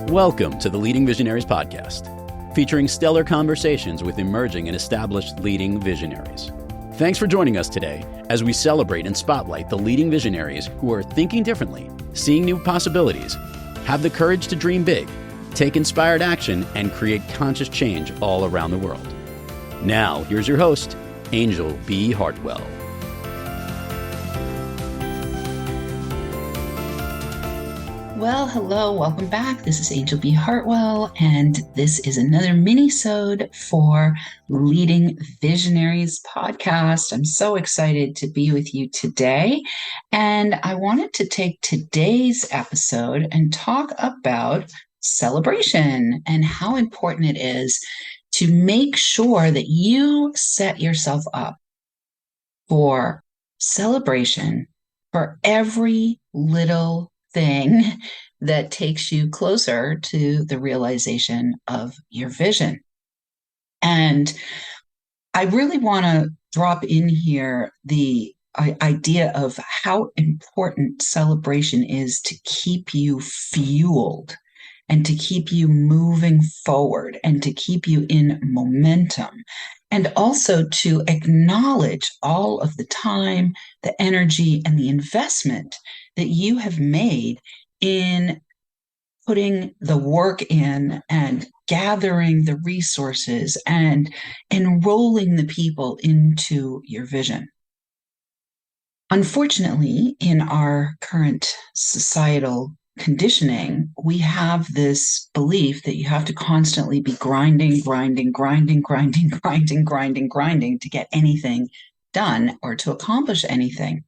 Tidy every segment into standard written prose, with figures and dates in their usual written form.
Welcome to the Leading Visionaries podcast, featuring stellar conversations with emerging and established leading visionaries. Thanks for joining us today as we celebrate and spotlight the leading visionaries who are thinking differently, seeing new possibilities, have the courage to dream big, take inspired action, and create conscious change all around the world. Now, here's your host, Anjel B. Hartwell. Well, hello, welcome back. This is Anjel B. Hartwell, and this is another mini-sode for Leading Visionaries podcast. I'm so excited to be with you today, and I wanted to take today's episode and talk about celebration and how important it is to make sure that you set yourself up for celebration for every little thing that takes you closer to the realization of your vision. And I really want to drop in here the idea of how important celebration is to keep you fueled and to keep you moving forward and to keep you in momentum, and also to acknowledge all of the time, the energy, and the investment that you have made in putting the work in and gathering the resources and enrolling the people into your vision. Unfortunately, in our current societal conditioning, we have this belief that you have to constantly be grinding to get anything done or to accomplish anything.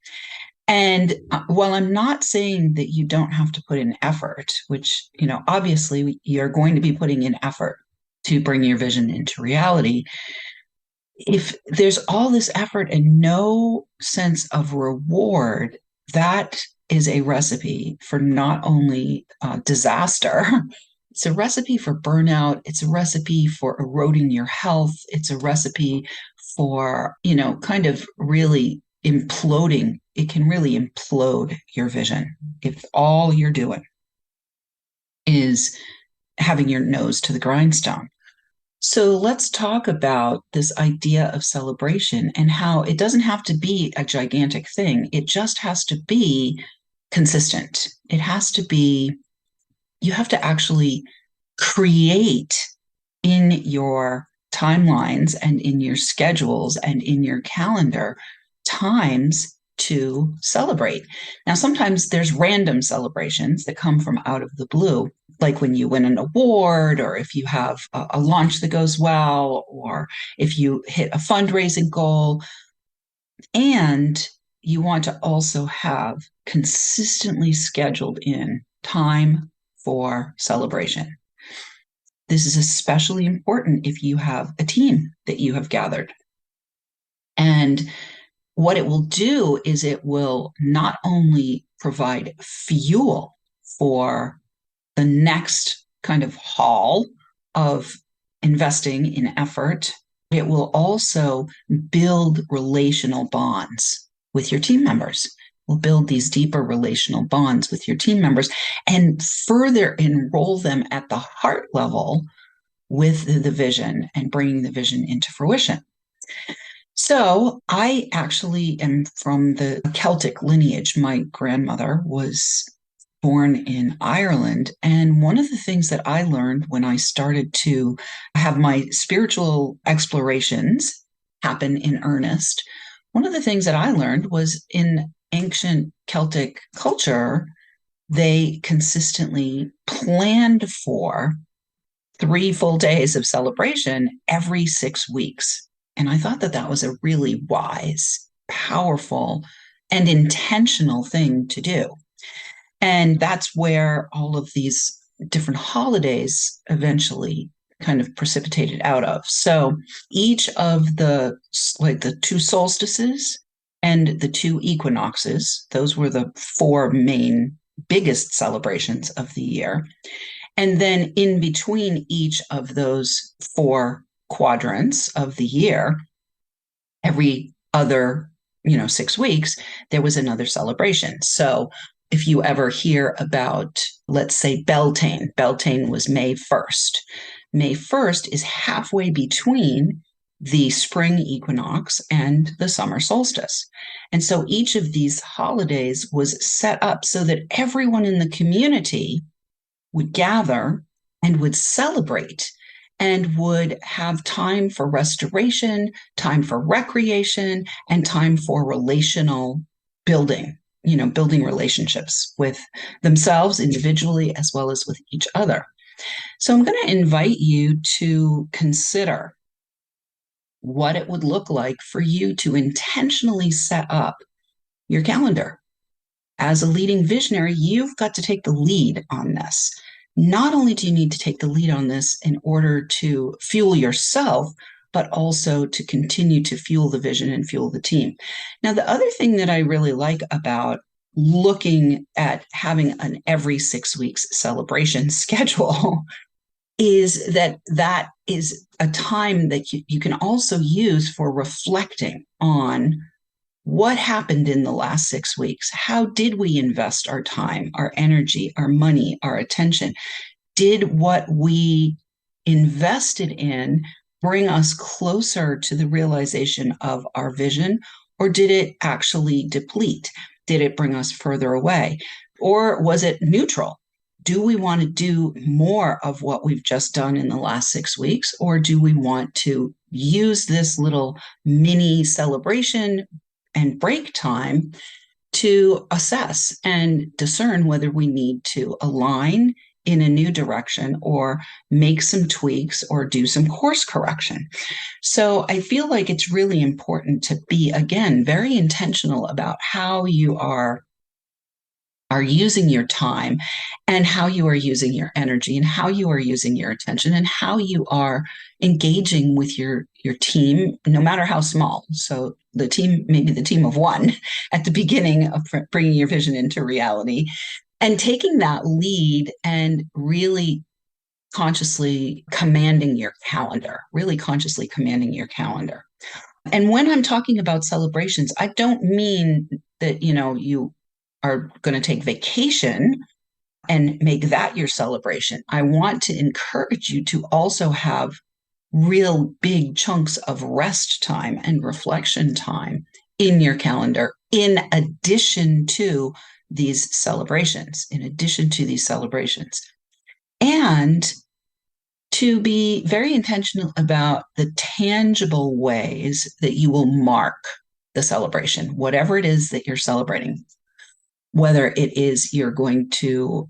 And while I'm not saying that you don't have to put in effort, which, obviously you're going to be putting in effort to bring your vision into reality, if there's all this effort and no sense of reward, that is a recipe for not only disaster, it's a recipe for burnout, it's a recipe for eroding your health, it's a recipe for, kind of really imploding. It can really implode your vision if all you're doing is having your nose to the grindstone. So let's talk about this idea of celebration and how it doesn't have to be a gigantic thing. It just has to be consistent. It has to be, you have to actually create in your timelines and in your schedules and in your calendar times to celebrate. Now, sometimes there's random celebrations that come from out of the blue, like when you win an award, or if you have a launch that goes well, or if you hit a fundraising goal. And you want to also have consistently scheduled in time for celebration. This is especially important if you have a team that you have gathered. And what it will do is it will not only provide fuel for the next kind of haul of investing in effort, it will also build relational bonds with your team members. Will build these deeper relational bonds with your team members and further enroll them at the heart level with the vision and bringing the vision into fruition. So I actually am from the Celtic lineage. My grandmother was born in Ireland. And one of the things that I learned when I started to have my spiritual explorations happen in earnest, one of the things that I learned was in ancient Celtic culture, they consistently planned for 3 full days of celebration every 6 weeks. And I thought that that was a really wise, powerful, and intentional thing to do. And that's where all of these different holidays eventually kind of precipitated out of. So each of the 2 solstices and the 2 equinoxes, those were the 4 main biggest celebrations of the year. And then in between each of those 4 quadrants of the year, every other 6 weeks, there was another celebration. So if you ever hear about, let's say, Beltane. Beltane was May 1st. May 1st is halfway between the spring equinox and the summer solstice. And so each of these holidays was set up so that everyone in the community would gather and would celebrate and would have time for restoration, time for recreation, and time for relational building, building relationships with themselves individually as well as with each other. So I'm going to invite you to consider what it would look like for you to intentionally set up your calendar. As a leading visionary, you've got to take the lead on this. Not only do you need to take the lead on this in order to fuel yourself, but also to continue to fuel the vision and fuel the team. Now, the other thing that I really like about looking at having an every 6 weeks celebration schedule is that is a time that you can also use for reflecting on what happened in the last 6 weeks. How did we invest our time, our energy, our money, our attention? Did what we invested in bring us closer to the realization of our vision, or did it actually deplete? Did it bring us further away? Or was it neutral? Do we want to do more of what we've just done in the last 6 weeks, or do we want to use this little mini celebration and break time to assess and discern whether we need to align in a new direction or make some tweaks or do some course correction? So I feel like it's really important to be, again, very intentional about how you are using your time and how you are using your energy and how you are using your attention and how you are engaging with your team, no matter how small. So the team, maybe the team of one at the beginning of bringing your vision into reality, and taking that lead and really consciously commanding your calendar, really consciously commanding your calendar. And when I'm talking about celebrations, I don't mean that, you are going to take vacation and make that your celebration. I want to encourage you to also have real big chunks of rest time and reflection time in your calendar, in addition to these celebrations, and to be very intentional about the tangible ways that you will mark the celebration, whatever it is that you're celebrating. Whether it is you're going to,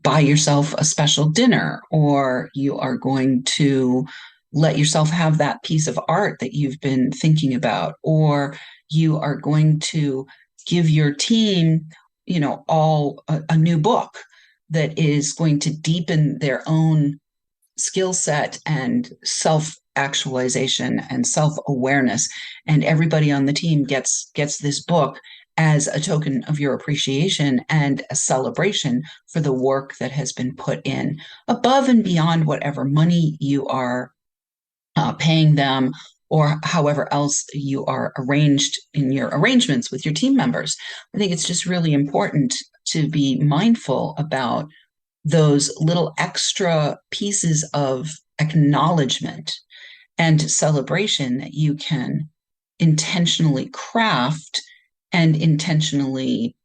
buy yourself a special dinner, or you are going to let yourself have that piece of art that you've been thinking about, or you are going to give your team, all a new book that is going to deepen their own skill set and self-actualization and self-awareness. And everybody on the team gets this book as a token of your appreciation and a celebration for the work that has been put in above and beyond whatever money you are paying them, or however else you are arranged in your arrangements with your team members. I think it's just really important to be mindful about those little extra pieces of acknowledgement and celebration that you can intentionally craft and intentionally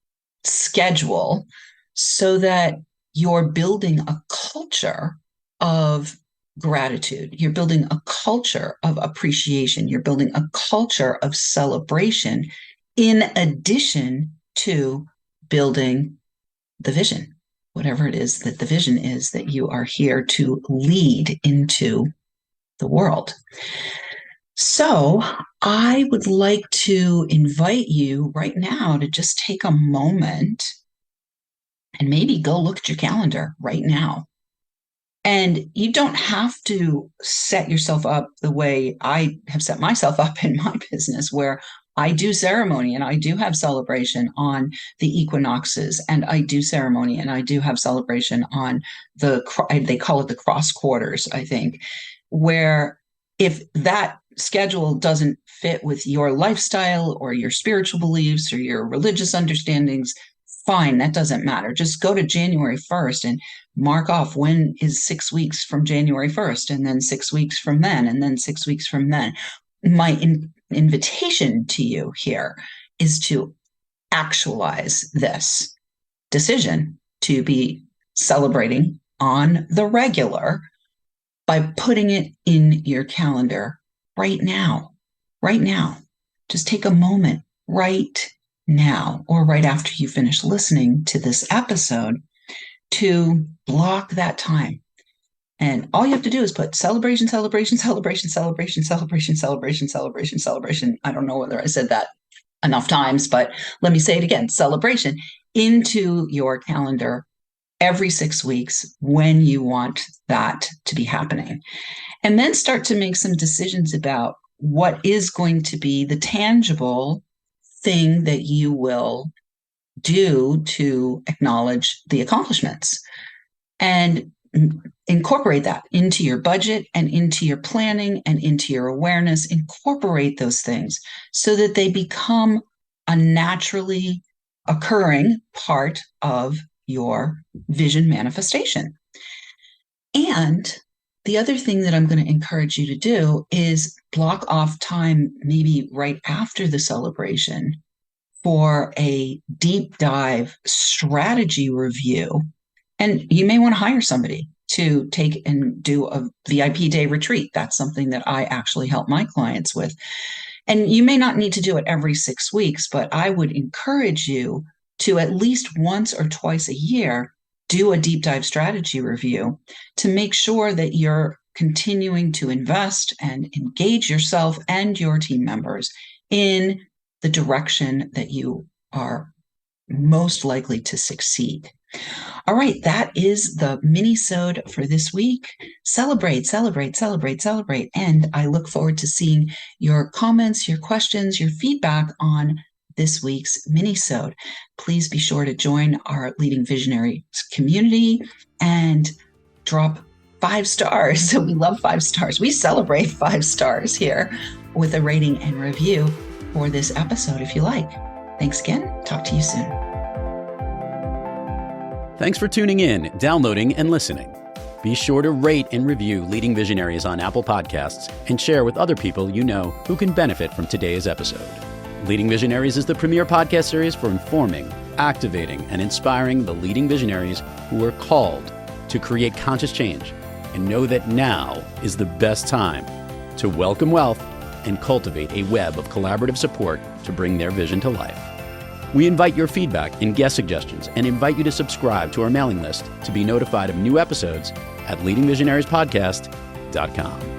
schedule, so that you're building a culture of gratitude. You're building a culture of appreciation. You're building a culture of celebration, in addition to building the vision, whatever it is that the vision is that you are here to lead into the world. So I would like to invite you right now to just take a moment and maybe go look at your calendar right now. And you don't have to set yourself up the way I have set myself up in my business, where I do ceremony and I do have celebration on the equinoxes, and I do ceremony and I do have celebration on they call it the cross quarters, I think, where if that schedule doesn't fit with your lifestyle or your spiritual beliefs or your religious understandings, fine, that doesn't matter. Just go to January 1st and mark off when is 6 weeks from January 1st, and then 6 weeks from then, and then 6 weeks from then. My invitation to you here is to actualize this decision to be celebrating on the regular by putting it in your calendar right now. Right now. Just take a moment right now, or right after you finish listening to this episode, to block that time. And all you have to do is put celebration, celebration, celebration, celebration, celebration, celebration, celebration, celebration. I don't know whether I said that enough times, but let me say it again, celebration, into your calendar every 6 weeks when you want that to be happening. And then start to make some decisions about what is going to be the tangible thing that you will do to acknowledge the accomplishments, and incorporate that into your budget and into your planning and into your awareness. Incorporate those things so that they become a naturally occurring part of your vision manifestation. And the other thing that I'm going to encourage you to do is block off time, maybe right after the celebration, for a deep dive strategy review. And you may want to hire somebody to take and do a VIP day retreat. That's something that I actually help my clients with. And you may not need to do it every 6 weeks, but I would encourage you to at least once or twice a year do a deep dive strategy review to make sure that you're continuing to invest and engage yourself and your team members in the direction that you are most likely to succeed. All right, that is the mini-sode for this week. Celebrate, celebrate, celebrate, celebrate. And I look forward to seeing your comments, your questions, your feedback on this week's mini-sode. Please be sure to join our Leading Visionaries community and drop 5 stars. So we love 5 stars. We celebrate 5 stars here with a rating and review for this episode if you like. Thanks again. Talk to you soon. Thanks for tuning in, downloading, and listening. Be sure to rate and review Leading Visionaries on Apple Podcasts and share with other people you know who can benefit from today's episode. Leading Visionaries is the premier podcast series for informing, activating, and inspiring the leading visionaries who are called to create conscious change and know that now is the best time to welcome wealth and cultivate a web of collaborative support to bring their vision to life. We invite your feedback and guest suggestions and invite you to subscribe to our mailing list to be notified of new episodes at leadingvisionariespodcast.com.